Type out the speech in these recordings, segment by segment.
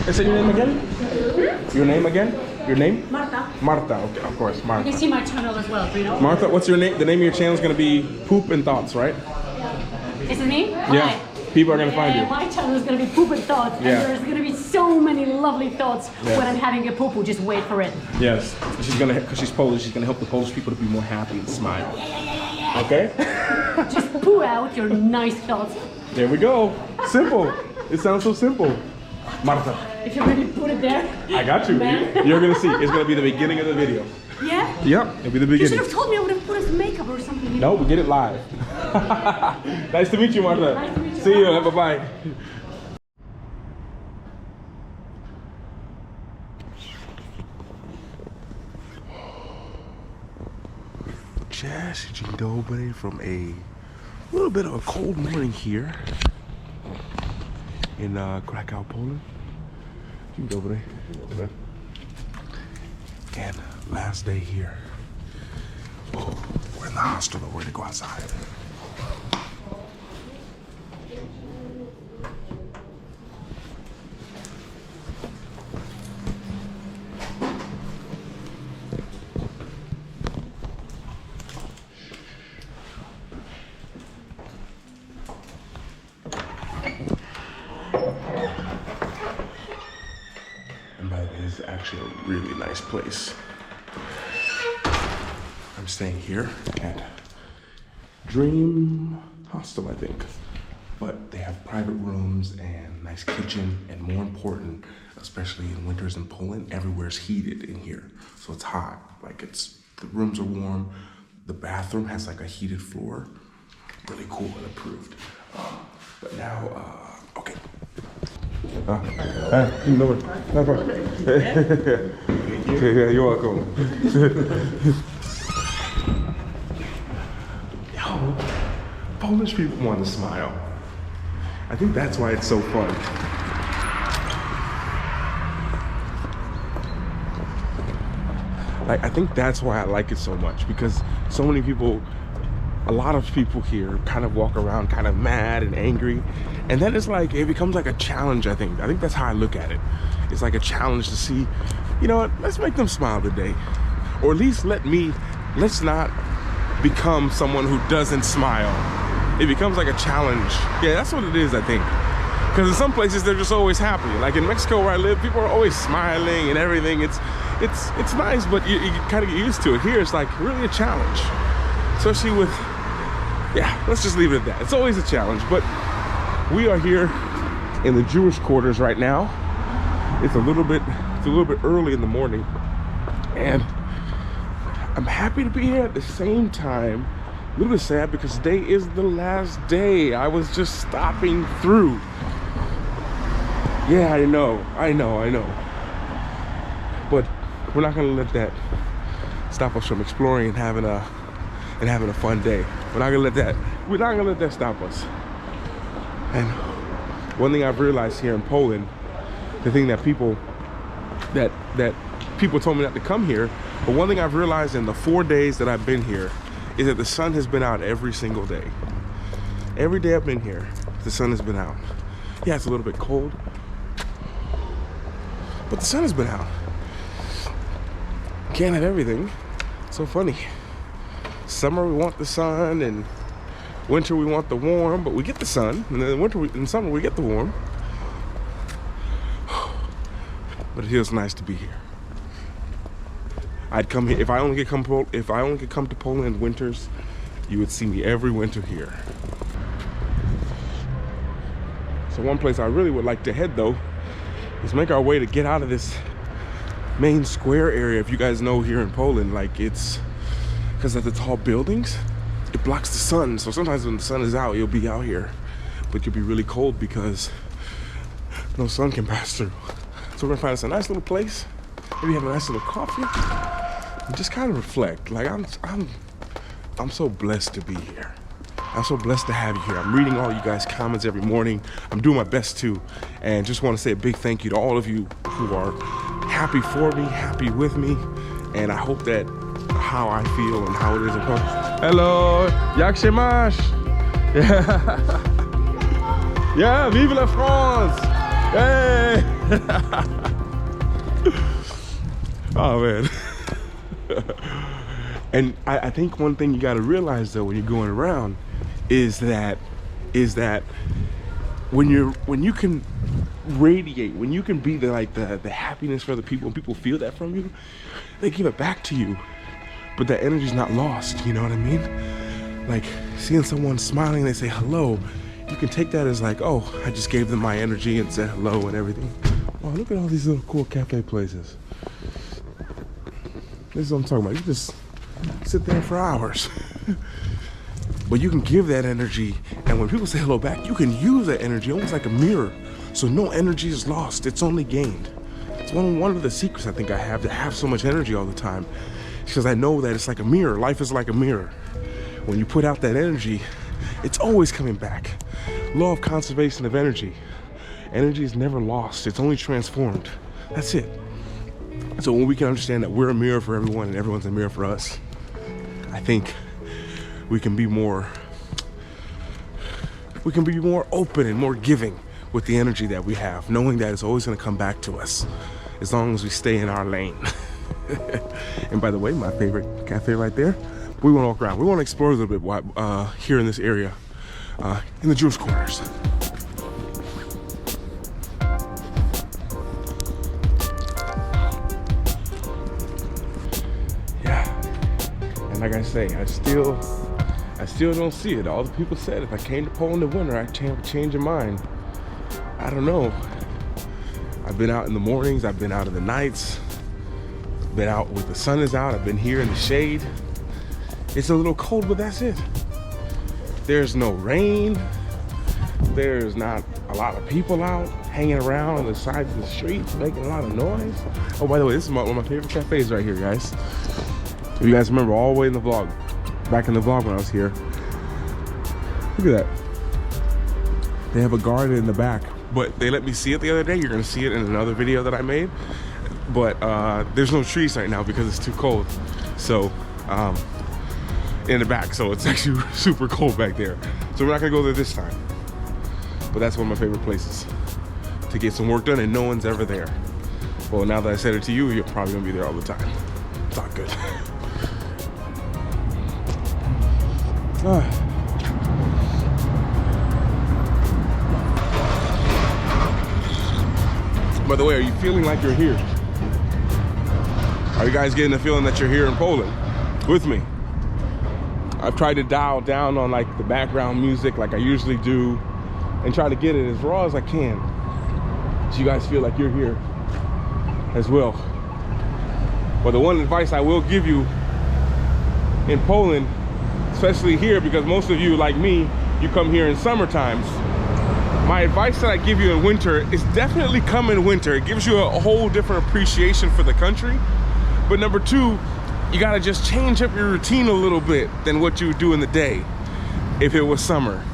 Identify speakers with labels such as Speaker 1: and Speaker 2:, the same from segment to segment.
Speaker 1: Is it your name again? Your name again? Your name?
Speaker 2: Marta.
Speaker 1: Marta, okay, of course, Marta.
Speaker 2: You can see my channel as well, you know?
Speaker 1: Marta, what's your name? The name of your channel is going to be Poop and Thoughts, right?
Speaker 2: Is it me?
Speaker 1: Yeah.
Speaker 2: Hi.
Speaker 1: People are going to find you.
Speaker 2: My channel is going to be Poop and Thoughts, and there's going to be so many lovely thoughts when I'm having a poo-poo. Just wait for it.
Speaker 1: Yes. She's going to, because she's Polish, she's going to help the Polish people to be more happy and smile. Okay?
Speaker 2: Just poo out your nice thoughts.
Speaker 1: There we go. Simple. It sounds so simple. Marta.
Speaker 2: If you really put it there.
Speaker 1: I got you. You're going to see. It's going to be the beginning of the video.
Speaker 2: Yeah?
Speaker 1: Yep. It'll be the beginning.
Speaker 2: You should have told me. I would have put his makeup or something.
Speaker 1: No, we get it live. Nice to meet you, Marta.
Speaker 2: Nice to meet you.
Speaker 1: See you. Bye-bye. Cześć, dzień dobry from a little bit of a cold morning here in Krakow, Poland. Dzień dobry. And last day here. Oh, we're in the hospital. We're gonna go outside. Is actually a really nice place. I'm staying here at Dream Hostel, I think. But they have private rooms and nice kitchen, and more important, especially in winters in Poland, everywhere's heated in here. So it's hot, like the rooms are warm. The bathroom has like a heated floor. Really cool and approved. But now, okay. No problem. Yeah, you're welcome. Yo, Polish people want to smile. I think that's why it's so fun. Like, I think that's why I like it so much, because so many people, a lot of people here kind of walk around kind of mad and angry, and then it's like it becomes like a challenge. I think that's how I look at it. It's like a challenge to see, you know what, let's make them smile today, or at least let's not become someone who doesn't smile. It becomes like a challenge. Yeah, that's what it is, I think, because in some places they're just always happy. Like in Mexico where I live, people are always smiling and everything. It's nice, but you kind of get used to it. Here it's like really a challenge, especially with, yeah, let's just leave it at that. It's always a challenge. But we are here in the Jewish quarters right now. It's a little bit early in the morning, and I'm happy to be here at the same time. A little bit sad because today is the last day. I was just stopping through. Yeah, I know. But we're not gonna let that stop us from exploring and having a fun day. We're not gonna let that stop us. And one thing I've realized here in Poland, the thing that people told me not to come here, but one thing I've realized in the 4 days that I've been here is that the sun has been out every single day. Every day I've been here, the sun has been out. Yeah, it's a little bit cold, but the sun has been out. Can't have everything. It's so funny. Summer we want the sun, and winter we want the warm, but we get the sun. And then in summer we get the warm. But it feels nice to be here. I'd come here if I only could come to Poland in winters. You would see me every winter here. So one place I really would like to head though is make our way to get out of this main square area. If you guys know, here in Poland, like, it's because of the tall buildings, it blocks the sun. So sometimes when the sun is out, you'll be out here, but you'll be really cold because no sun can pass through. So we're gonna find us a nice little place, maybe have a nice little coffee, and just kind of reflect. Like, I'm so blessed to be here. I'm so blessed to have you here. I'm reading all you guys' comments every morning. I'm doing my best to, and just want to say a big thank you to all of you who are happy for me, happy with me, and I hope that how I feel and how it is in Poland. Hello, jak się masz? Yeah, vive la France! Hey! Oh man. And I think one thing you got to realize though when you're going around is that when you can radiate, when you can be the happiness for the people, and people feel that from you, they give it back to you. But that energy's not lost, you know what I mean? Like seeing someone smiling, they say hello, you can take that as like, oh, I just gave them my energy and said hello and everything. Oh, look at all these little cool cafe places. This is what I'm talking about. You just sit there for hours. But you can give that energy, and when people say hello back, you can use that energy almost like a mirror. So no energy is lost, it's only gained. It's one of the secrets I think I have to have so much energy all the time, because I know that it's like a mirror. Life is like a mirror. When you put out that energy, it's always coming back. Law of conservation of energy. Energy is never lost, it's only transformed. That's it. So when we can understand that we're a mirror for everyone and everyone's a mirror for us, I think we can be more open and more giving with the energy that we have, knowing that it's always going to come back to us as long as we stay in our lane. And by the way, my favorite cafe right there, we want to walk around. We want to explore a little bit here in this area, in the Jewish quarters. Yeah, and like I say, I still don't see it. All the people said if I came to Poland in the winter, I'd change your mind. I don't know. I've been out in the mornings, I've been out in the nights, been out when the sun is out, I've been here in the shade. It's a little cold, but that's it. There's no rain. There's not a lot of people out hanging around on the sides of the streets making a lot of noise. Oh, by the way, this is one of my favorite cafes right here, guys. If you guys remember all the way in the vlog, back in the vlog when I was here, look at that. They have a garden in the back, but they let me see it the other day. You're gonna see it in another video that I made. But there's no trees right now because it's too cold. So, in the back, so it's actually super cold back there. So we're not gonna go there this time. But that's one of my favorite places to get some work done, and no one's ever there. Well, now that I said it to you, you're probably gonna be there all the time. It's not good. By the way, are you feeling like you're here? Are you guys getting the feeling that you're here in Poland with me? I've tried to dial down on like the background music like I usually do and try to get it as raw as I can so you guys feel like you're here as well. But the one advice I will give you in Poland, especially here, because most of you, like me, you come here in summer times. My advice that I give you in winter is definitely come in winter. It gives you a whole different appreciation for the country. But number two, you gotta just change up your routine a little bit than what you would do in the day if it was summer.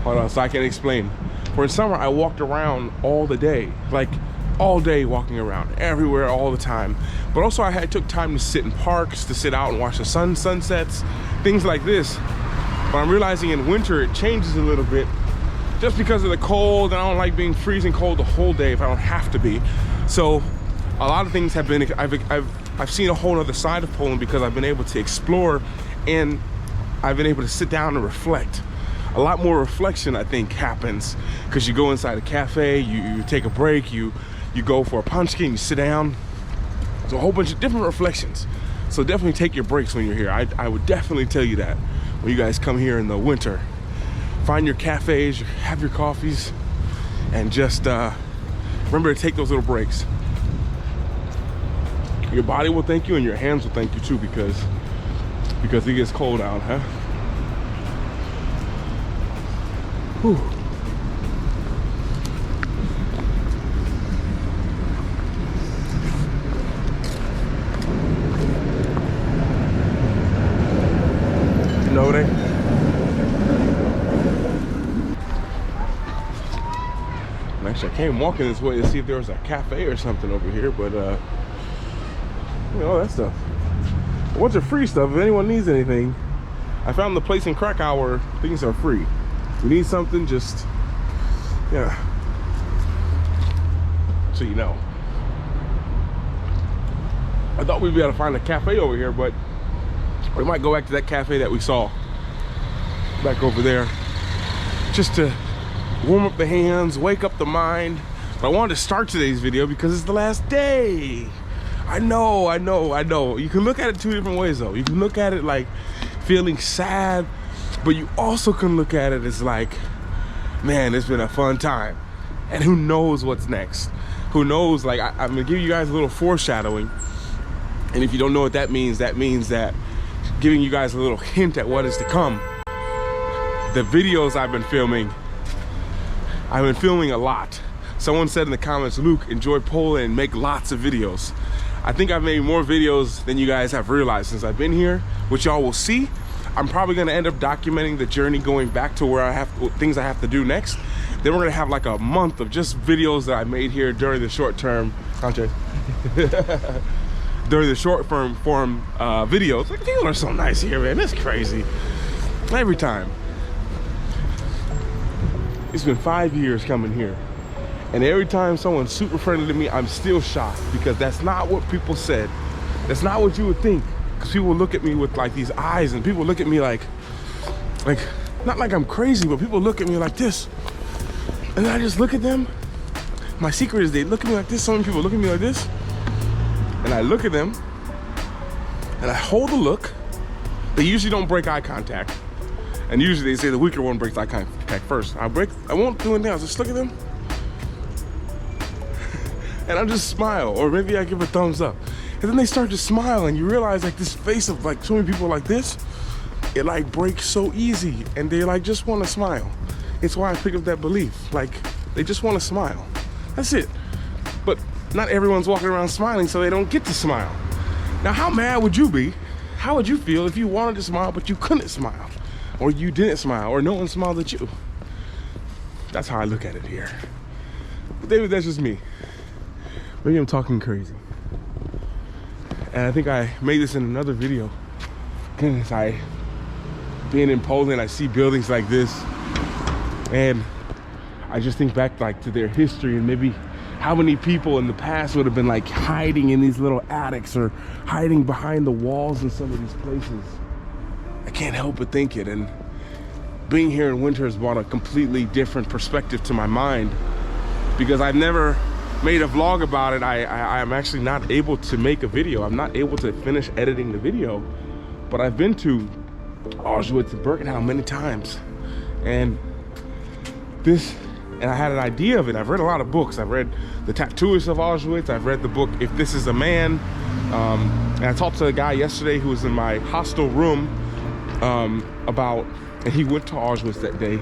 Speaker 1: Hold on, so I can explain. For in summer, I walked around all the day, like all day walking around, everywhere, all the time. But also I took time to sit in parks, to sit out and watch the sunsets, things like this. But I'm realizing in winter, it changes a little bit just because of the cold, and I don't like being freezing cold the whole day if I don't have to be. So a lot of things have been, I've seen a whole other side of Poland because I've been able to explore, and I've been able to sit down and reflect. A lot more reflection, I think, happens because you go inside a cafe, you take a break, you go for a punchkin, you sit down. There's a whole bunch of different reflections. So definitely take your breaks when you're here. I would definitely tell you that when you guys come here in the winter. Find your cafes, have your coffees, and just remember to take those little breaks. Your body will thank you, and your hands will thank you too, because it gets cold out, huh? Whew. Actually, I came walking this way to see if there was a cafe or something over here, but you know, that stuff. A bunch of free stuff. If anyone needs anything, I found the place in Krakow where things are free. You need something, just, yeah. So you know. I thought we'd be able to find a cafe over here, but we might go back to that cafe that we saw back over there, just to warm up the hands, wake up the mind. But I wanted to start today's video because it's the last day. I know. You can look at it two different ways though. You can look at it like feeling sad, but you also can look at it as like, man, it's been a fun time. And who knows what's next? Who knows? Like, I'm gonna give you guys a little foreshadowing. And if you don't know what that means that giving you guys a little hint at what is to come. The videos I've been filming a lot. Someone said in the comments, Luke, enjoy Poland and make lots of videos. I think I've made more videos than you guys have realized since I've been here, which y'all will see. I'm probably gonna end up documenting the journey going back to where I have things I have to do next. Then we're gonna have like a month of just videos that I made here during the short term, during the short form videos. Like, people are so nice here, man. It's crazy. Every time. It's been 5 years coming here. And every time someone's super friendly to me, I'm still shocked because that's not what people said. That's not what you would think. Because people look at me with like these eyes, and people look at me like, not like I'm crazy, but people look at me like this. And I just look at them. My secret is they look at me like this. Some people look at me like this. And I look at them, and I hold the look. They usually don't break eye contact. And usually they say the weaker one breaks eye contact first. I won't do anything, I'll just look at them. And I'll just smile, or maybe I give a thumbs up. And then they start to smile, and you realize like this face of like so many people like this, it like breaks so easy, and they like just want to smile. It's why I picked up that belief. Like, they just want to smile. That's it. But not everyone's walking around smiling, so they don't get to smile. Now, how mad would you be? How would you feel if you wanted to smile, but you couldn't smile? Or you didn't smile, or no one smiled at you? That's how I look at it here. But David, that's just me. Maybe I'm talking crazy. And I think I made this in another video. Goodness, being in Poland, I see buildings like this, and I just think back like to their history, and maybe how many people in the past would have been like hiding in these little attics or hiding behind the walls in some of these places. I can't help but think it, and being here in winter has brought a completely different perspective to my mind, because I've never made a vlog about it. I'm actually not able to make a video. I'm not able to finish editing the video, but I've been to Auschwitz and Birkenau many times, and I had an idea of it. I've read a lot of books. I've read The Tattooist of Auschwitz. I've read the book If This Is a Man. And I talked to a guy yesterday who was in my hostel room and he went to Auschwitz that day.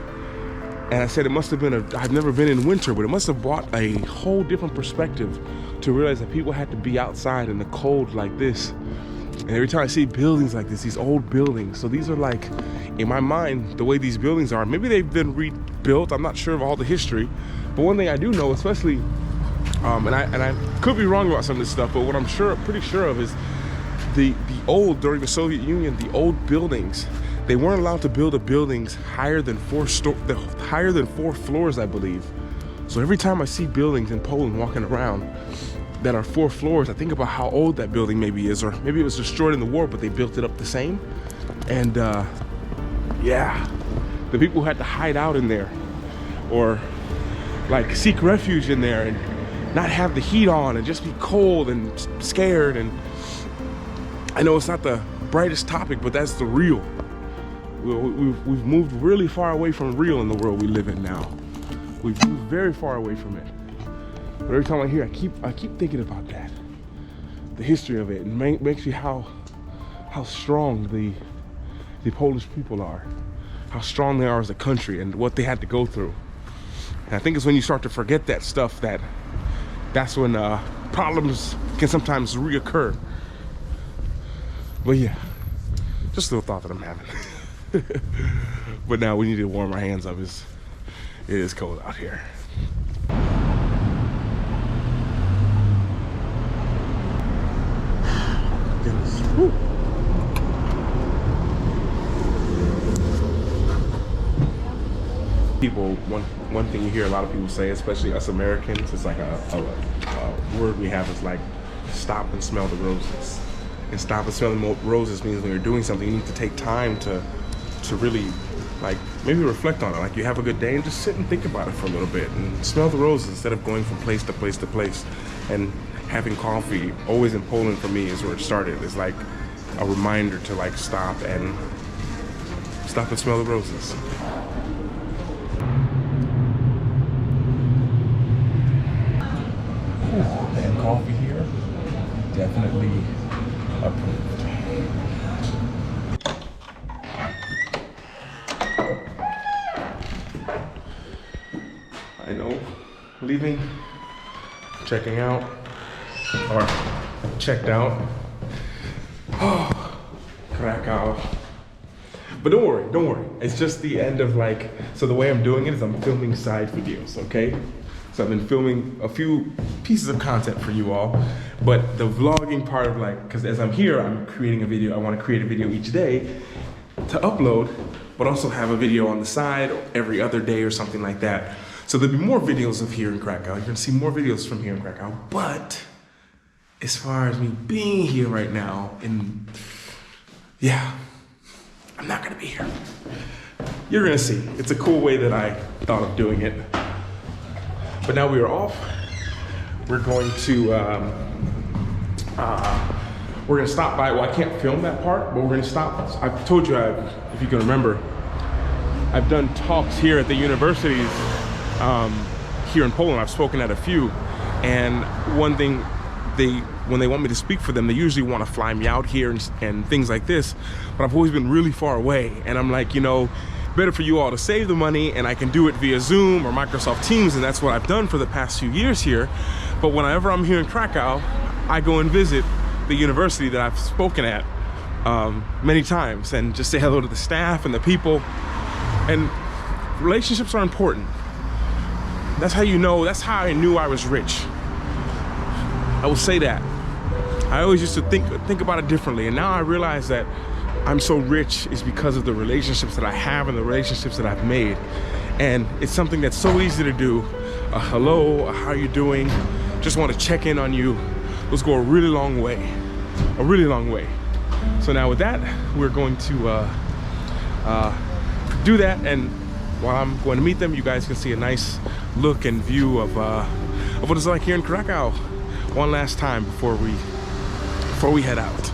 Speaker 1: And I said it must have been I've never been in winter, but it must have brought a whole different perspective to realize that people had to be outside in the cold like this. And every time I see buildings like this, these old buildings, so these are like, in my mind, the way these buildings are, maybe they've been rebuilt. I'm not sure of all the history, but one thing I do know, especially, and I could be wrong about some of this stuff, but what I'm pretty sure of is the old, during the Soviet Union, the old buildings, they weren't allowed to build buildings higher than 4 floors, I believe. So every time I see buildings in Poland walking around that are 4 floors, I think about how old that building maybe is, or maybe it was destroyed in the war, but they built it up the same. And yeah, the people who had to hide out in there, or like seek refuge in there and not have the heat on and just be cold and scared. And I know it's not the brightest topic, but that's the real. We've moved really far away from real in the world we live in now. We've moved very far away from it. But every time I hear, I keep thinking about that, the history of it, and makes me how strong the Polish people are, how strong they are as a country, and what they had to go through. And I think it's when you start to forget that stuff that's when problems can sometimes reoccur. But yeah, just a little thought that I'm having. But now we need to warm our hands up. It is cold out here. Goodness. Woo. People, one thing you hear a lot of people say, especially us Americans, it's like a word we have is like, stop and smell the roses. And stop and smell the roses means when you're doing something, you need to take time to really, like, maybe reflect on it. Like, you have a good day and just sit and think about it for a little bit and smell the roses instead of going from place to place to place. And having coffee, always in Poland for me, is where it started. It's like a reminder to like stop and smell the roses. And coffee here, definitely approved. I know, leaving, checking out, or checked out. Oh, Krakow. But don't worry. It's just the end of like, so the way I'm doing it is I'm filming side videos, okay? So I've been filming a few pieces of content for you all, but the vlogging part of like, because as I'm here, I'm creating a video. I want to create a video each day to upload, but also have a video on the side every other day or something like that. So there'll be more videos of here in Krakow. You're gonna see more videos from here in Krakow, but as far as me being here right now, I'm not gonna be here. You're gonna see. It's a cool way that I thought of doing it. But now we are off. We're going to, we're gonna stop by, well, I can't film that part, but we're gonna stop. I've told you, if you can remember, I've done talks here at the universities here in Poland. I've spoken at a few, and one thing, when they want me to speak for them, they usually want to fly me out here and things like this, but I've always been really far away, and I'm like, you know, better for you all to save the money, and I can do it via Zoom or Microsoft Teams, and that's what I've done for the past few years here. But whenever I'm here in Krakow, I go and visit the university that I've spoken at many times and just say hello to the staff and the people. And relationships are important. That's how you know, that's how I knew I was rich. I will say that. I always used to think about it differently, and now I realize that I'm so rich is because of the relationships that I have and the relationships that I've made. And it's something that's so easy to do. A hello, a how you doing? Just want to check in on you. Those go a really long way. A really long way. So now with that, we're going to do that, and while I'm going to meet them, you guys can see a nice look and view of what it's like here in Krakow one last time before we head out.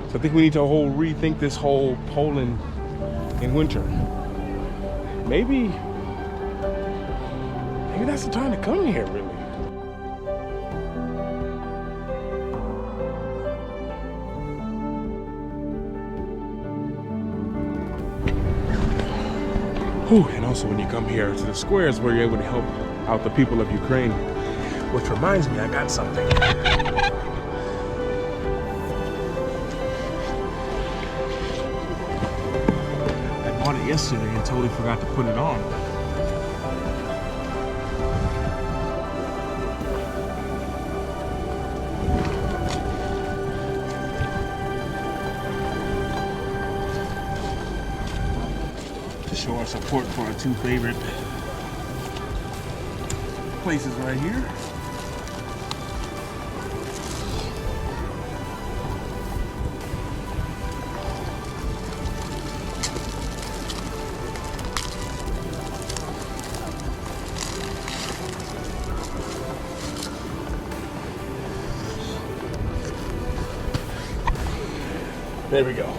Speaker 1: So I think we need to rethink this whole Poland in winter. Maybe that's the time to come here, really. Whew, and also when you come here to the squares where you're able to help out the people of Ukraine, which reminds me, I got something. I bought it yesterday and totally forgot to put it on. Show our support for our two favorite places right here. There we go.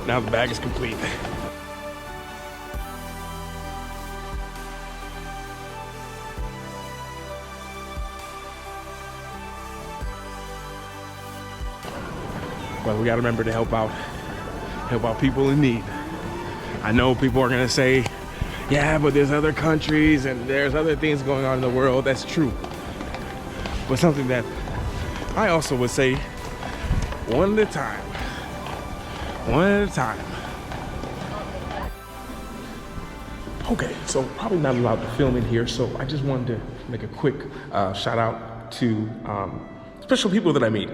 Speaker 1: Now the bag is complete. But we gotta remember to help out people in need. I know people are gonna say, yeah, but there's other countries and there's other things going on in the world. That's true. But something that I also would say, one at a time. One at a time. Okay, so probably not allowed to film in here, so I just wanted to make a quick shout out to special people that I meet.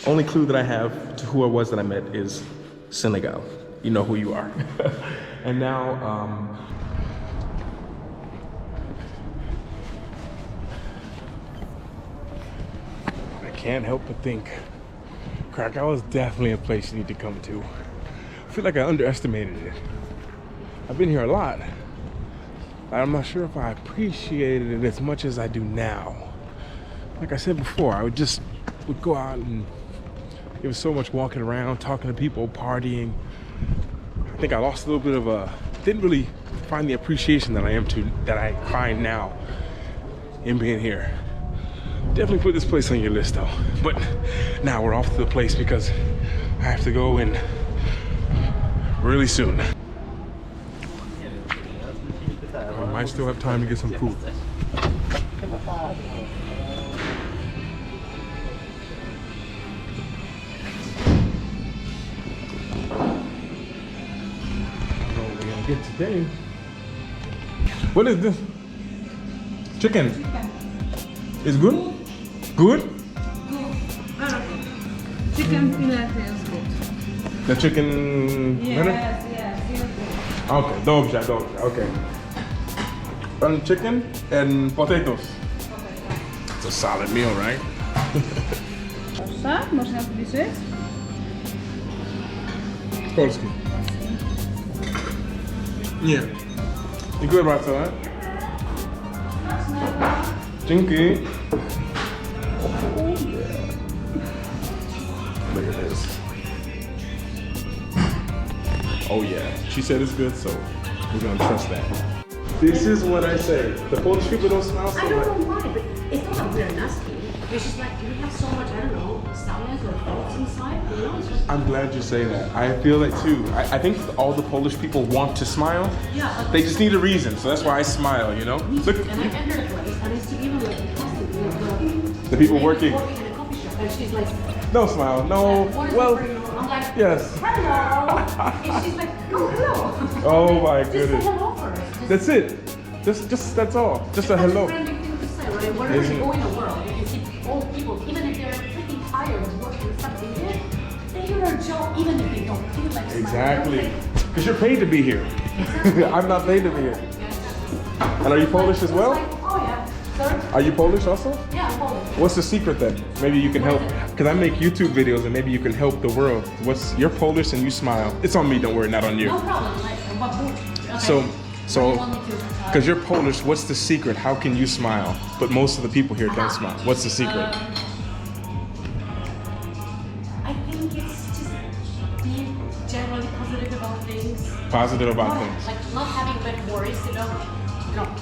Speaker 1: Only clue that I have to who I was that I met is Senegal. You know who you are. And now, I can't help but think Krakow is definitely a place you need to come to. I feel like I underestimated it. I've been here a lot. I'm not sure if I appreciated it as much as I do now. Like I said before, I would go out and it was so much walking around, talking to people, partying. I think I lost a little bit of didn't really find the appreciation that I find now in being here. Definitely put this place on your list though. But now we're off to the place because I have to go in really soon. I might still have time to get some food. Get today. What is this? Chicken. It's good? Good?
Speaker 3: Chicken fillet is good.
Speaker 1: The chicken.
Speaker 3: Yes, good.
Speaker 1: Okay, dobrze. Okay. And chicken and potatoes. It's a solid meal, right?
Speaker 3: Proszę, można zbliżyć?
Speaker 1: Polski. Nie. Dziękuję bardzo, eh? Dzięki. Look at this. Oh yeah, she said it's good, so we're gonna trust that. This is what I say. The Polish people don't smile so
Speaker 2: I don't
Speaker 1: much.
Speaker 2: know why, but it's not that we're nasty. It's just like we have so much, I don't know, sadness or thoughts inside. You know, it's just.
Speaker 1: I'm glad you say that. I feel that too. I think all the Polish people want to smile.
Speaker 2: Yeah.
Speaker 1: They just need a reason, so that's why I smile, you know? Look,
Speaker 2: And I entered a place, and I see even like
Speaker 1: the people working.
Speaker 2: in a coffee shop, and she's like,
Speaker 1: No smile, no.
Speaker 2: what is
Speaker 1: Well,
Speaker 2: it for you? I'm like,
Speaker 1: yes.
Speaker 2: hello. And she's like, oh, hello.
Speaker 1: Oh my
Speaker 2: Just say
Speaker 1: goodness.
Speaker 2: hello first.
Speaker 1: That's it. Just that's all. Just a
Speaker 2: That's
Speaker 1: hello.
Speaker 2: a friendly thing to say, right? Wherever
Speaker 1: Isn't
Speaker 2: you
Speaker 1: it?
Speaker 2: go in the world, you can see old people, even if they're pretty tired of working and stuff, they do their job even if they don't feel like smiling.
Speaker 1: Exactly. Because you're paid to be here. I'm not paid to be here. And are you Polish as well?
Speaker 2: Like, oh yeah. Sorry?
Speaker 1: Are you Polish also?
Speaker 2: Yeah, I'm Polish.
Speaker 1: What's the secret then? Maybe you can help. Because I make YouTube videos and maybe you can help the world. You're Polish and you smile. It's on me, don't worry, not on you.
Speaker 2: No problem. Like, okay.
Speaker 1: So,
Speaker 2: What do you want me to,
Speaker 1: because you're Polish, what's the secret? How can you smile? But most of the people here don't smile. What's the secret?
Speaker 2: I think it's just being generally positive about things.
Speaker 1: Positive about things.
Speaker 2: Like not having big worries, you know.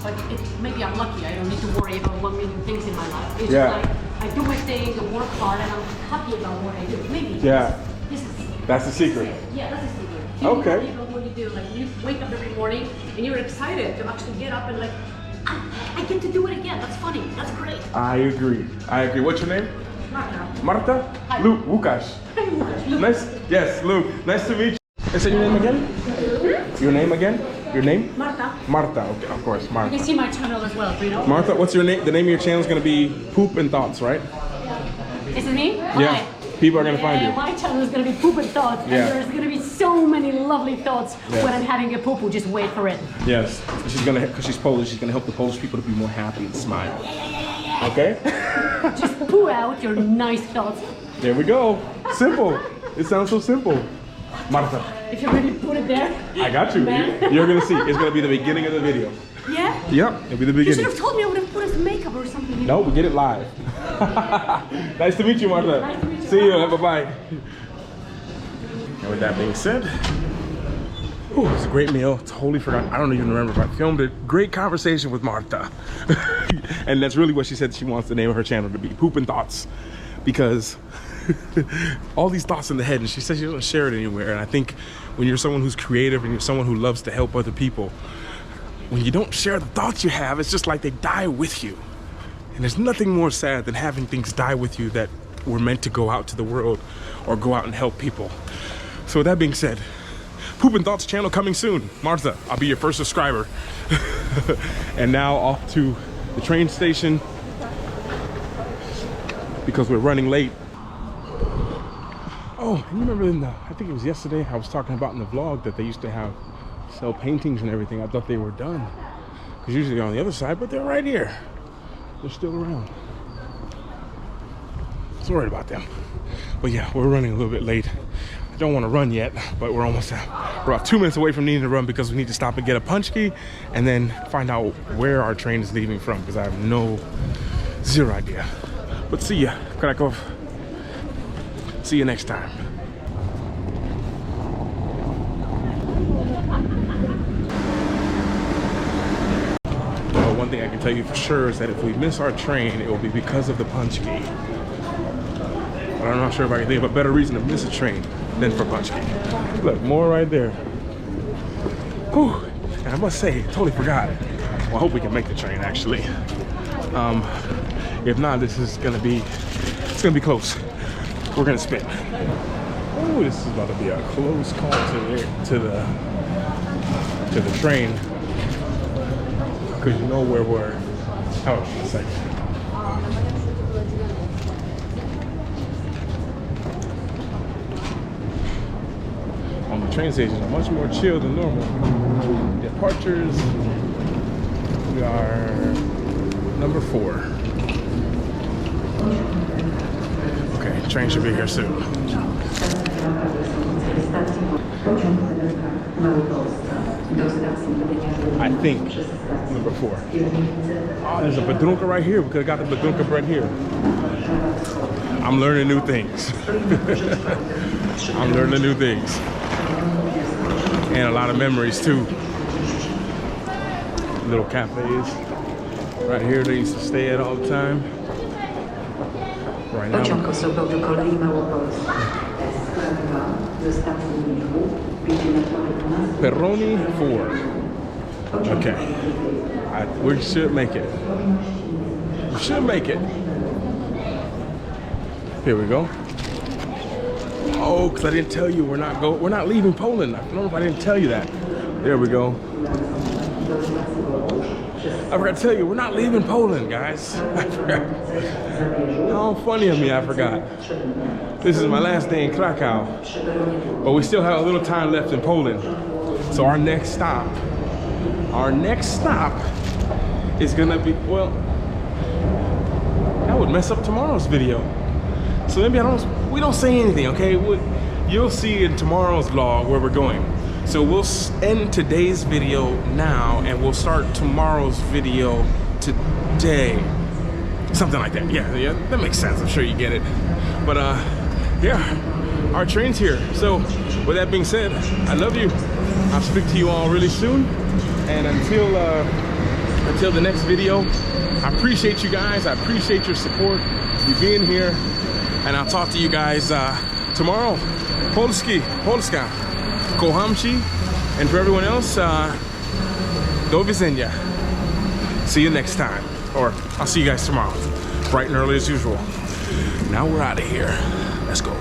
Speaker 2: But maybe I'm lucky. I don't need to worry about 1 million things in my life. It's
Speaker 1: Yeah.
Speaker 2: just like I do my thing, I work hard, and I'm happy about what I do. Maybe.
Speaker 1: Yeah.
Speaker 2: This is.
Speaker 1: That's the secret.
Speaker 2: Yeah, that's the secret.
Speaker 1: Okay.
Speaker 2: You know what you do. Like you wake up every morning and you're excited to actually get up and like, I get to do it again. That's funny. That's great.
Speaker 1: I agree. What's your name?
Speaker 2: Marta.
Speaker 1: Marta?
Speaker 2: Hi.
Speaker 1: Luke. Łukasz. Nice. Yes, Luke. Nice to meet you. Is that your name again? Your name again? Your name?
Speaker 2: Marta.
Speaker 1: Marta. Okay, of course,
Speaker 2: You
Speaker 1: Marta.
Speaker 2: can see my channel as well, you know.
Speaker 1: Martha, what's your name? The name of your channel is going to be Poop and Thoughts, right?
Speaker 2: Is it me?
Speaker 1: Yeah.
Speaker 2: Hi.
Speaker 1: People are going to find you.
Speaker 2: My channel is going to be Poop and Thoughts.
Speaker 1: Yeah.
Speaker 2: And there's going to be so many lovely thoughts
Speaker 1: Yes.
Speaker 2: when I'm having a poo-poo. Just wait for it.
Speaker 1: Yes. She's going to, because she's Polish, she's going to help the Polish people to be more happy and smile. Okay?
Speaker 2: Just poo out your nice thoughts.
Speaker 1: There we go. Simple. It sounds so simple. Marta,
Speaker 2: If you really put it there.
Speaker 1: I got you.
Speaker 2: Man.
Speaker 1: You're going to see. It's going to be the beginning of the video.
Speaker 2: Yeah?
Speaker 1: Yep, it'll be the
Speaker 2: You should
Speaker 1: beginning.
Speaker 2: have told me I would have put his makeup or something.
Speaker 1: No, we get it live. Nice to meet you, Martha.
Speaker 2: Nice to meet you.
Speaker 1: See you. Bye-bye. And with that being said, ooh, it's a great meal. Totally forgot. I don't even remember if I filmed it. Great conversation with Martha. And that's really what she said she wants the name of her channel to be, Poop and Thoughts. Because all these thoughts in the head, and she says she doesn't share it anywhere. And I think when you're someone who's creative and you're someone who loves to help other people, when you don't share the thoughts you have, it's just like they die with you. And there's nothing more sad than having things die with you that were meant to go out to the world or go out and help people. So with that being said, Poop and Thoughts channel coming soon. Martha, I'll be your first subscriber. And now off to the train station because we're running late. Oh, and you remember I think it was yesterday, I was talking about in the vlog that they used to sell paintings and everything. I thought they were done because usually they're on the other side, but they're right here. They're still around. I was worried about them. But yeah, we're running a little bit late. I don't want to run yet, but we're almost out. We're about 2 minutes away from needing to run because we need to stop and get a punch key and then find out where our train is leaving from because I have zero idea. But see ya, Krakow. See you next time. Well, one thing I can tell you for sure is that if we miss our train, it will be because of the punch key. But I'm not sure if I can think of a better reason to miss a train than for punch key. Look, more right there. Whew. And I must say, totally forgot. Well, I hope we can make the train actually. If not, it's gonna be close. We're gonna spin. Oh, this is about to be a close call to the train. Cause you know where we're. Hold on a second. The train stations are much more chill than normal. Departures, we are number 4. Okay, train should be here soon. I think number 4. Oh, there's a badunka right here. We could have got the badunka bread here. I'm learning new things. I'm learning new things. And a lot of memories too. Little cafes right here they used to stay at all the time. Right now. Peroni 4. Okay. We should make it. We should make it. Here we go. Oh, because I didn't tell you we're not leaving Poland. I don't know if I didn't tell you that. There we go. I forgot to tell you, we're not leaving Poland, guys. I forgot. How funny of me, I forgot. This is my last day in Krakow. But we still have a little time left in Poland. So our next stop is gonna be, well, that would mess up tomorrow's video. So maybe we don't say anything, okay? You'll see in tomorrow's vlog where we're going. So we'll end today's video now and we'll start tomorrow's video today. Something like that. Yeah, that makes sense. I'm sure you get it. But yeah, our train's here. So with that being said, I love you. I'll speak to you all really soon. And until the next video, I appreciate you guys. I appreciate your support, you being here. And I'll talk to you guys tomorrow. Polska, Kohamchi, and for everyone else, do widzenia. See you next time. Or I'll see you guys tomorrow, bright and early as usual. Now we're out of here. Let's go.